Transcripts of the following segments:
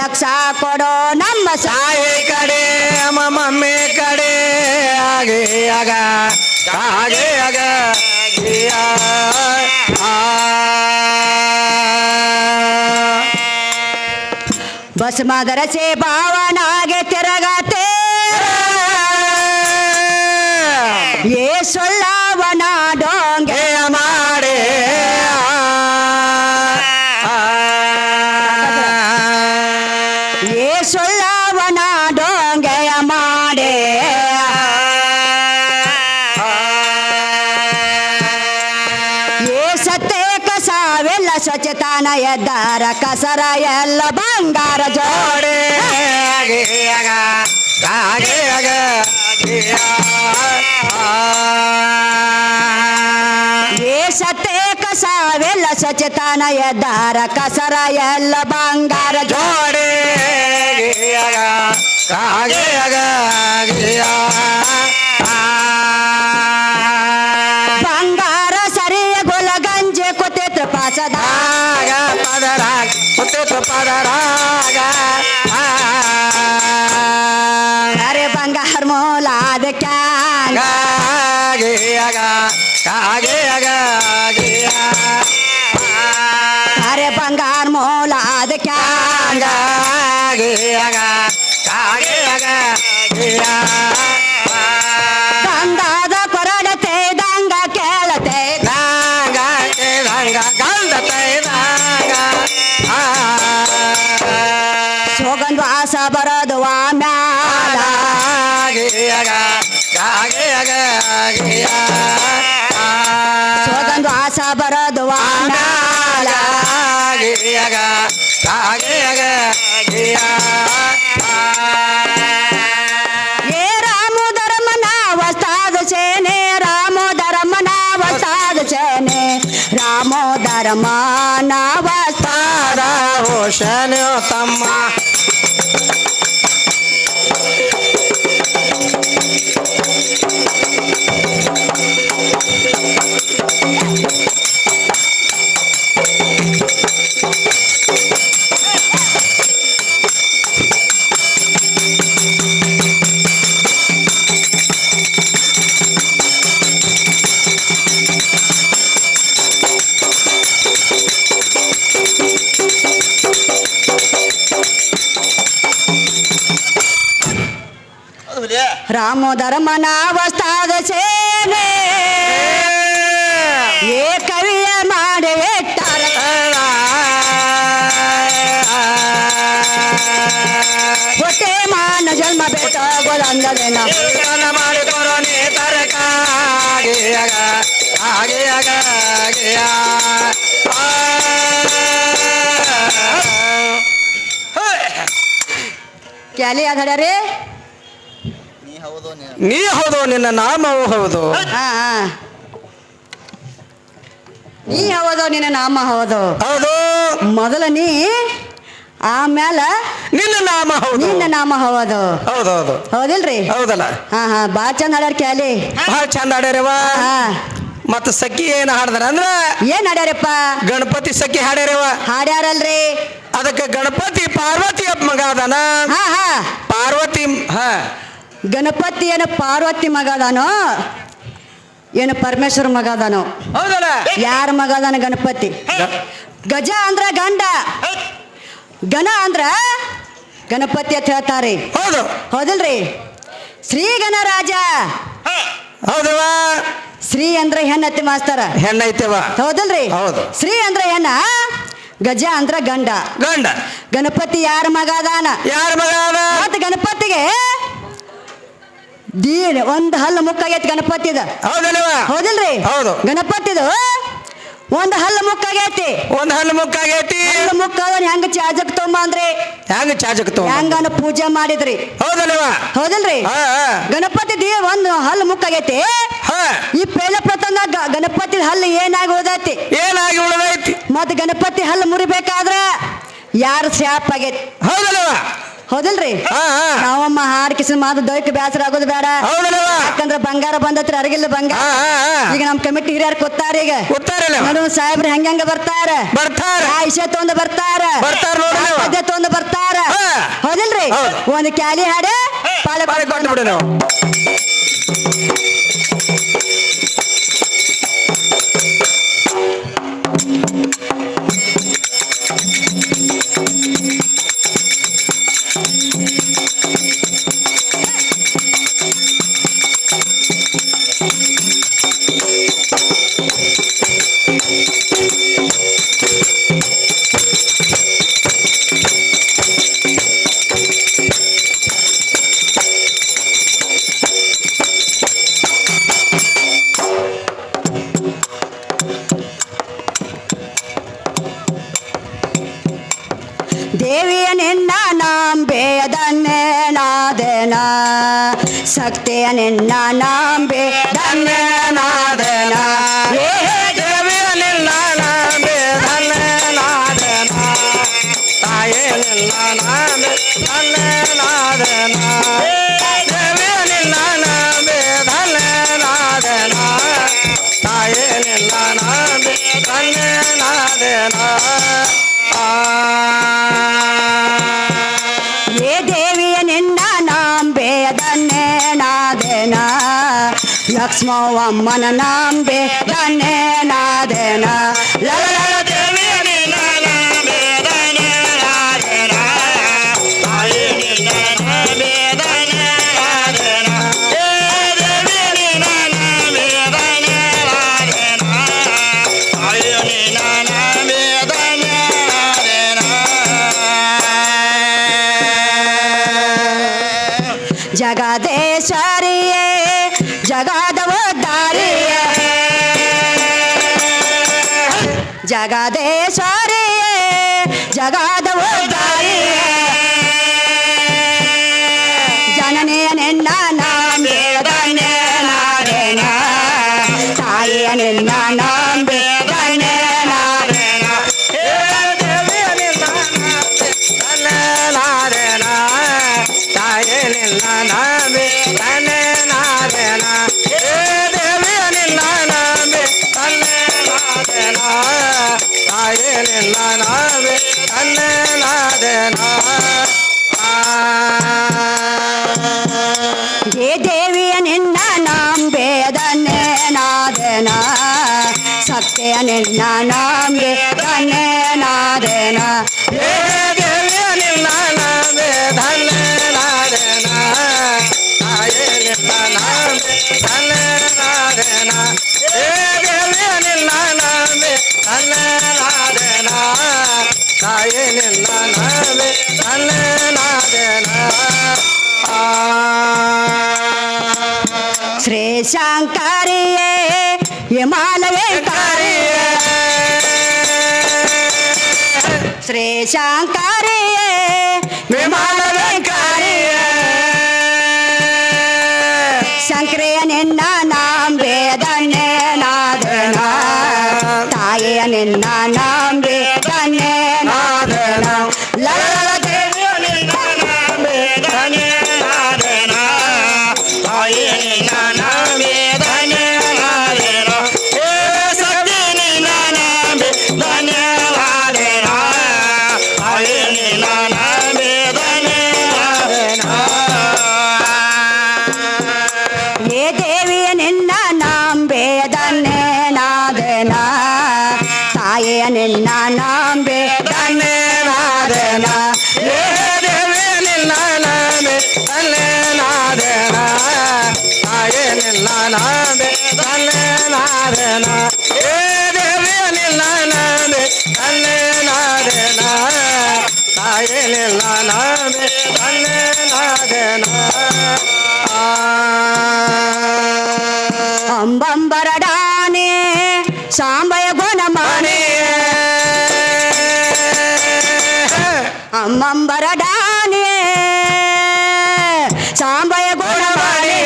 ಲಕ್ಷ ಕೊಡೋ ನಮ್ಮ ತಾಯಿ ಕಡೆ ಮಮ್ಮಿ ಕಡೆ ಹಾಗೆ ಆಗ ಹಾಗೆ ಆಗ ಬಸ್ ಮದರಸೆ ಭಾವನಾಗೆ ತಿರಗತೆ ಏ ಸೊಲ್ಲವನ ಡೋಂಗೆ ಮಾಡೆ ಏ ಸೊಲ್ಲವನ ಡೋಂಗೆಯ ಮಾಡೆ ಏ ಸತ್ತೆ ಕಸಾವೆಲ್ಲ ಸ್ವಚ್ಛತಾನ ಎದ್ದಾರ ಕಸರ ಎಲ್ಲ ಬಂಗಾರ ಜೋಡೆ ಏ ಸತ್ತೆ ಕಸಾವೆಲ್ಲ ಸ್ವಚ್ಛತಾನ ಎದ್ದಾರ ಕಸರ ಎಲ್ಲ ಬಂಗಾರ ಜೋಡೆ ಬಂಗಾರ ಸರಿಯ ಗೊಲ ಗಂಜೆ ಕೊತ್ತೆ ಪಾಸದಾಗ ಅರೆ ಬಂಗಾರ ಮೋಲಾದ ಕ್ಯಾಂಗ ಅರೆ ಬಂಗಾರ ಮೋಲಾದ ಕ್ಯಾಂಗ ಗಂಧದ ಕೊರಡತೆ ದಂಗ ಕೇಳತೆ ಸೋಗಂದ್ ವಾಸ ಬರೋದು ಮ್ಯಾಲ ಸೋಗಂದ್ ವಾಸ ಬರೋದು ಮ್ಯಾಲ ಏ ರಾಮು ಧರ್ಮನ ವಸ್ತಾದ ಸೇನೆ ರಾಮು ಧರ್ಮನ ವಸ್ತಾದ ಸೇನೆ ರಾಮೋ ಧರ್ಮನ ವಸ್ತಾದ ಹೋಶನ ತಮ್ಮ ರಾಮೋ ಧರ್ಮನ ವಸ್ತಾದ ಸೇನೆ ಏ ಕವಿಯ ಮಾಡಿ ಇಟ್ಟಾರ ಹೊಟ್ಟೆ ಮಾನ ಜನ್ಮ ಬೇಟ ಗೊಲಂದದೇನ ಮಾಡಿ ಕೊರೋನೆ ತರಕ ಕ್ಯಾಲಿ ಅಧಡ್ಯಾರಿ ನೀ ಹೌದು ನಿನ್ನ ನಾಮವು ಹೌದು ಹಾ ನೀ ಹೌದು ನಿನ್ನ ನಾಮ ಹೌದು ಹೌದು ಮೊದಲ ನೀ ಆಮೇಲೆ ನಿನ್ನ ನಾಮ ಹೌದು ನಿನ್ನ ನಾಮ ಹೌದು ಹೌದೌದು ಹೌದಿಲ್ರಿ ಹೌದಲ್ಲ ಹಾ ಬಾ ಚಂದ ಹಾಡ್ಯಾರ ಕ್ಯಾಲಿ ಬಹಳ ಚಂದ ಹಾಡ್ಯಾರವ ಹಾ ಮತ್ತ ಸಖಿ ಏನ್ ಹಾಡ್ದಾರ ಅಂದ್ರ ಏನ್ ಹಾಡ್ಯಾರಪ್ಪ ಗಣಪತಿ ಸಖಿ ಹಾಡ್ಯಾರವ ಹಾಡ್ಯಾರಲ್ರಿ ಅದಕ್ಕೆ ಗಣಪತಿ ಪಾರ್ವತಿ ಮಗ ಅದಾನ ಹಾ ಪಾರ್ವತಿ ಗಣಪತಿ ಏನು ಪಾರ್ವತಿ ಮಗ ಅದಾನೋ ಏನು ಪರಮೇಶ್ವರ ಮಗ ಅದಾನೋ ಹೌದಲ್ಲ ಯಾರ ಮಗ ಅದಾನ ಗಣಪತಿ ಗಜ ಅಂದ್ರ ಗಂಡ ಗಣ ಅಂದ್ರ ಗಣಪತಿ ಅಂತ ಹೇಳ್ತಾರಿ ಹೌದು ಹೌದಿಲ್ರಿ ಶ್ರೀ ಗಣರಾಜ ಹೌದವ ಶ್ರೀ ಅಂದ್ರ ಹೆಣ್ಣತ್ತಿ ಮಾಸ್ತರ ಹೆಣ್ಣೈತೆವ ಹೌದಿಲ್ರಿ ಹೌದು ಶ್ರೀ ಅಂದ್ರ ಹೆಣ್ಣ ಗಜ ಅಂದ್ರ ಗಂಡ ಗಂಡ ಗಣಪತಿ ಯಾರ ಮಗ ಅದಾನ ಯಾರ ಮಗ ಅದ ಮತ್ತ ಗಣಪತಿಗೆ ಒಂದು ಹಲ್ಲು ಮುಕ್ಕಾಗೈತಿ ಗಣಪತಿದ ಹೌದಲ್ವ ಹೌದಿಲ್ರಿ ಹೌದು ಗಣಪತಿದು ಒಂದು ಹಲ್ಲು ಮುಕ್ಕಾಗೈತಿ ಒಂದ್ ಹಲ್ಲು ಮುಕ್ಕಾಗೈತಿ ಹಲ್ಲು ಮುಕ್ಕಾದನ್ ಹೆಂಗ ಚಾಜಕ್ ತೊಂಬ ಅಂದ್ರಿ ಹೆಂಗ ಚಾಜಕ್ ತಗೊಂಡ್ ಹೆಂಗನ ಪೂಜೆ ಮಾಡಿದ್ರಿ ಹೌದಲ್ವ ಹೌದಿಲ್ರಿ ಹಾ ಗಣಪತಿ ಒಂದು ಹಲ್ಲು ಮುಕ್ಕಾಗೈತಿ ಹಾ ಈ ಪೇಲ ಪ್ರತಂಗ ಗಣಪತಿ ಹಲ್ಲು ಏನಾಗಿ ಉಳ್ದೈತಿ ಏನಾಗಿ ಉಳಿದೈತಿ ಮತ್ ಗಣಪತಿ ಹಲ್ಲು ಮುರಿಬೇಕಾದ್ರ ಯಾರು ಶಾಪ್ ಆಗೈತಿ ಹೌದಲ್ವ ಹೌದಲ್ರಿ ಹಾ ಹಾ ನಾವಮ್ಮ ಹಾಡ್ ಕಿಸಿನ ಮಾತು ದೊಯ್ಕ ಬ್ಯಾಸರ ಆಗೋದು ಬೇಡ ಹೌದಲ್ಲವ ಯಾಕಂದ್ರ ಬಂಗಾರ ಬಂದತ್ರಿ ಅರಗಿಲ್ಲ ಬಂಗಾರ ಹಾ ಹಾ ಹಾ ಈಗ ನಮ್ ಕಮಿಟಿ ಹಿರಿಯರ್ ಕೂತಾರ ಈಗ ಕೂತಾರಲ್ಲ ನೋಡು ಸಾಹೇಬ್ರು ಹೆಂಗ ಬರ್ತಾರ ಬರ್ತಾರ ಆ ಇಶೆ ತೊಂದ ಬರ್ತಾರ ಬರ್ತಾರ ನೋಡ್ರಿ ನೀವು. ಪದ್ಯ ತೊಂದ ಬರ್ತಾರ ಹಾ. ಹೌದಿಲ್ರಿ ಹೌದು. ಒಂದು ಕ್ಯಾಲಿ ಹಾಡೆ ಪಾಳೆ ಬಾಳೆ ಕೊಟ್ಟು ಬಿಡು ನೀವು ದೇವಿಯ ನಿನ್ನ ನಾಂಬೆ ಅದನ್ನೇ ನಾದನ ಶಕ್ತಿಯ ನಿನ್ನ ನಾಂಬೆ ದನ್ನೇ ನಾದನ ದೇವಿಯ ನಿನ್ನ ನಾಮೆ ಧನ್ಯ ನಾದನ ತಾಯೇ ನಿನ್ನ ನಾಮೆ ಧನ್ಯ ನಾದನ ದೇವಿಯ ನಿನ್ನ ನಾಮೆ ಧನ್ಯ ನಾದನ ತಾಯೇ ನಿನ್ನ ನಾಮೆ ಧನ್ಯ ನಾದನ ಏ ದೇವಿಯ ನಿನ್ನ ನಾಂಬೆ ಅದನ್ನೇ ನಾದನ ಲಕ್ಷ್ಮವ್ವಮ್ಮನ ನಾಂಬೆ ದನ್ನೇ ನಾದನ ಲಲ ಲಲ ದೇವಿಯ ನಿನ್ನ ನಾಮೆ ಧನ್ಯ ನಾದನ ತಾಯೇ ನಿನ್ನ ನಾಮೆ ಧನ್ಯ ನಾದನ ದೇವಿಯ ನಿನ್ನ ನಾಮೆ ಧನ್ಯ ನಾದನ ತಾಯೇ ನಿನ್ನ ನಾಮೆ ಧನ್ಯ ನಾದನ ಜಗದೇಶ್ವರಿಯೇ ಜಗದವ ದಾರಿಯೇ ಜಗದೇಶ್ವರಿಯೇ ಜಗದವ ದಾರಿಯೇ ಜನನಿಯ ನಿನ್ನ ನಾಂಬೆ ದನ್ನೇ ನಾದನ ತಾಯಿಯ ನಿನ್ನ ನಾಂಬೆ ದನ್ನೇ ನಾದನ ದೇವಿಯ ನಿನ್ನ ನಾಮೆ ಧನ್ಯ ನಾದನ ತಾಯೇ ನಿನ್ನ ನಾಮೆ ಧನ್ಯ ನಾದನ ದೇವಿಯ ನಿನ್ನ ನಾಮೆ ಧನ್ಯ ನಾದನ ತಾಯೇ ನಿನ್ನ ನಾಮೆ ಧನ್ಯ ನಾದನ ಹೇ ದೇವಿಯ ನಿನ್ನ ನಾಂಬೆ ದನ್ನೇ ನಾದನ ಸತ್ಯ ನಿನ್ನ ನಾಂಬೆ ದನ್ನೇ ನಾದನ ದೇವಿಯ ನಿನ್ನ ನಾಮೆ ಧನ್ಯ ನಾದನ ತಾಯೇ ನಿನ್ನ ನಾಮೆ ಧನ್ಯ ನಾದನ ದೇವಿಯ ನಿನ್ನ ನಾಮೆ ಧನ್ಯ ನಾದನ ತಾಯೇ ನಿನ್ನ ನಾಮೆ ಧನ್ಯ ನಾದನ ಶ್ರೀ ಶಂಕರಿಯೇ ಹಿಮಾಲಯ ಕಾರಿಯೇ ಶ್ರೀ ಶಂಕರಿಯೇ ಹಿಮಾಲಯ ಕಾರಿಯೇ ಶಂಕರಿಯ ನಿನ್ನ ನಾಂಬೆ ದನ್ನೇ ನಾದನ ತಾಯಿಯ ನಿನ್ನ ನಾಂಬೆ ದನ್ನೇ ನಾದನ ಲಲ ಲಲ ದೇವಿಯ ನಿನ್ನ ನಾಮೆ ಧನ್ಯ ನಾದನ ತಾಯೇ ನಿನ್ನ ನಾಮೆ ಧನ್ಯ ನಾದನ ಸತ್ಯ ನಿನ್ನ ನಾಮೆ ಧನ್ಯ ನಾದನ ತಾಯೇ ನಿನ್ನ ನಾಮೆ ಧನ್ಯ ನಾದನ ಹೇ ದೇವಿಯ ನಿನ್ನ ನಾಂಬೆ ದನ್ನೇ ನಾದನ ತಾಯಿಯ ನಿನ್ನ ನಾಂಬೆ ದನ್ನೇ ನಾದನ ದೇವಿಯ ನಿನ್ನ ನಾಮೆ ಧನ್ಯ ನಾದನ ತಾಯೇ ನಿನ್ನ ನಾಮೆ ಧನ್ಯ ನಾದನ ದೇವಿಯ ನಿನ್ನ ನಾಮೆ ಧನ್ಯ ನಾದನ ತಾಯೇ ನಿನ್ನ ನಾಮೆ ಧನ್ಯ ನಾದನ ಅಂಬಂಬರಡಾನೆ ಸಾಂಬಯ ಗುಣಮಾನೆ ಅಮ್ಮಂಬರಡಾನೆ ಸಾಂಬಯ ಗುಣಮಾನೆ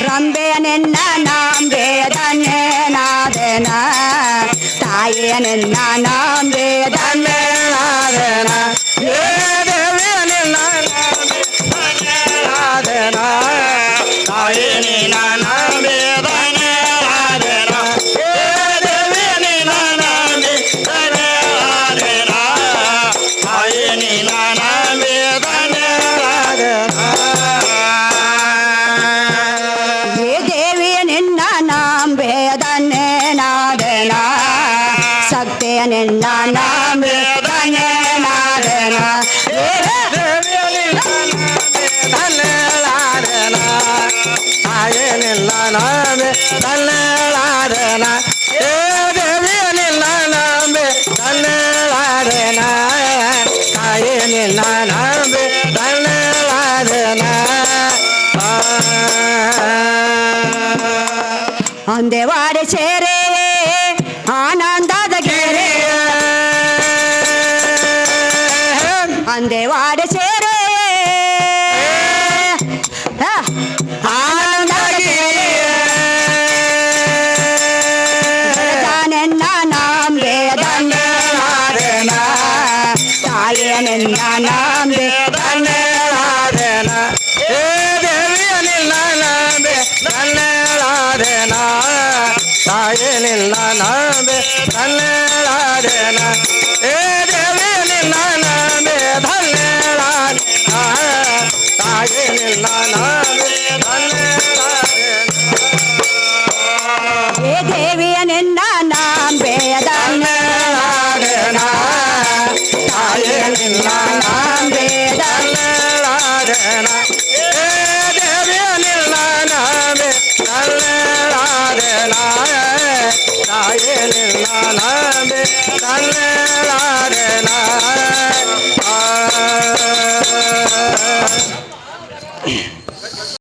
ರಂಬೆಯ ನಿನ್ನ ನಾಂಬೆ ದನ್ನೇ ನಾದನ ತಾಯಿಯ ನಿನ್ನ ನಾಂಬೆ ದನ್ನೇ ನಾದನ ತಾಯೇ ನಿನ್ನ ನಂಬಿ ತನ್ನೇಳಾದೆನ ಏ ದೇವಿ ನಿನ್ನ ನಂಬಿ ತನ್ನೇಳಾದೆನ ತಾಯೇ ನಿನ್ನ ನಂಬಿ ತನ್ನೇಳಾದೆನ ಅಂದೇವಾಡೆ ಸೇರೆ ಆನಂದದ ಗೆರೆ ಅಂದೇವಾಡೆ ಸೇರೆ ಆನಂದದ ಗೆರೆ ನಿನ್ನ ನಂಬೆ ಧನ್ಯನಾದೆನ ತಾಯೇ ನಿನ್ನ ನಂಬೆ ಧನ್ಯನಾದೆನ ಏ ದೇವಿಯ ನಿನ್ನ ನಂಬೆ ಧನ್ಯನಾದೆನ ತಾಯೇ ನಿನ್ನ ನಂಬೆ ಧನ್ಯನಾದೆನ